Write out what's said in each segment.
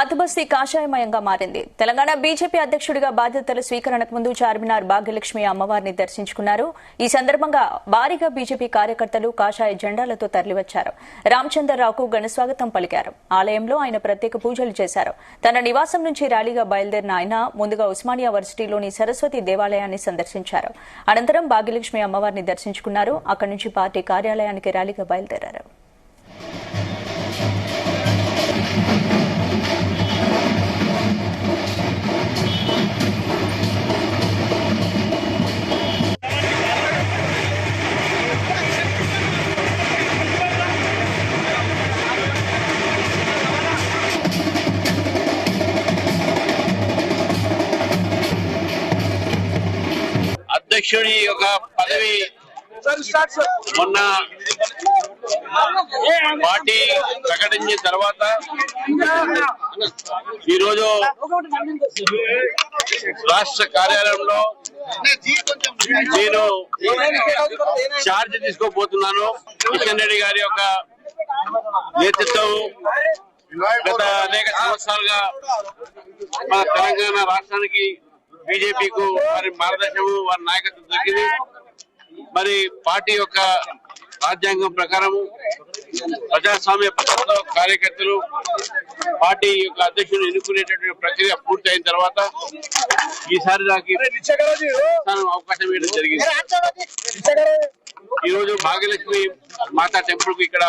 పాతబస్తీ కాషాయమయంగా మారింది. తెలంగాణ బీజేపీ అధ్యక్షుడిగా బాధ్యతల స్వీకరణకు ముందు చార్మినార్ భాగ్యలక్ష్మి అమ్మవారిని దర్శించుకున్నారు. ఈ సందర్భంగా భారీగా బీజేపీ కార్యకర్తలు కాషాయ జెండాలతో తరలివచ్చారు. రామచంద్రరావుకు ఘనస్వాగతం పలికారు. ఆలయంలో ఆయన ప్రత్యేక పూజలు చేశారు. తన నివాసం నుంచి ర్యాలీగా బయలుదేరిన ఆయన ముందుగా ఉస్మానియా వర్సిటీలోని సరస్వతి దేవాలయాన్ని సందర్శించారు. అనంతరం భాగ్యలక్ష్మి అమ్మవారిని దర్శించుకున్నారు. అక్కడి నుంచి పార్టీ కార్యాలయానికి ర్యాలీగా బయలుదేరారు. అధ్యక్షుడి యొక్క పదవి మొన్న పార్టీ ప్రకటించిన తర్వాత ఈరోజు రాష్ట్ర కార్యాలయంలో నేను ఛార్జ్ తీసుకోబోతున్నాను. కిషన్ రెడ్డి గారి యొక్క నేతృత్వం గత అనేక సంవత్సరాలుగా మన తెలంగాణ రాష్ట్రానికి బీజేపీకు వారి మార్గదర్శనం వారి నాయకత్వం దొరికింది. మరి పార్టీ యొక్క రాజ్యాంగం ప్రకారం ప్రజాస్వామ్య పద్ధతిలో కార్యకర్తలు పార్టీ యొక్క అధ్యక్షుడు ఎన్నుకునేటటువంటి ప్రక్రియ పూర్తయిన తర్వాత ఈసారి నాకు అవకాశం ఇవ్వడం జరిగింది. ఈరోజు భాగ్యలక్ష్మి మాతా టెంపుల్ కు ఇక్కడ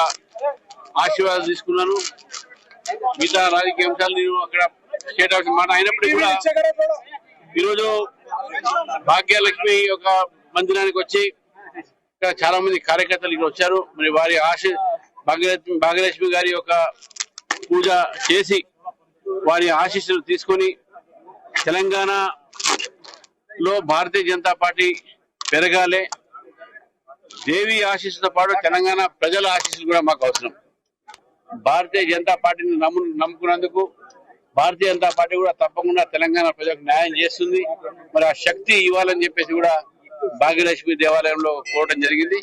ఆశీర్వాదం తీసుకున్నాను. మిగతా రాజకీయ అంశాలు నేను అక్కడ స్టేట్ అవుట్ మాట అయినప్పటికీ కూడా ఈరోజు భాగ్యలక్ష్మి యొక్క మందిరానికి వచ్చి ఇక్కడ చాలా మంది కార్యకర్తలు ఇక్కడ వచ్చారు. మరి వారి భాగ్యలక్ష్మి గారి యొక్క పూజ చేసి వారి ఆశీస్సులు తీసుకొని తెలంగాణలో భారతీయ జనతా పార్టీ పెరగాలి. దేవి ఆశీస్సుతో పాటు తెలంగాణ ప్రజల ఆశీస్సులు కూడా మాకు అవసరం. భారతీయ జనతా పార్టీని నమ్ముకున్నందుకు భారతీయ జనతా పార్టీ కూడా తప్పకుండా తెలంగాణ ప్రజలకు న్యాయం చేస్తుంది. మరి ఆ శక్తి ఇవ్వాలని చెప్పేసి కూడా భాగ్యలక్ష్మి దేవాలయంలో కోరడం జరిగింది.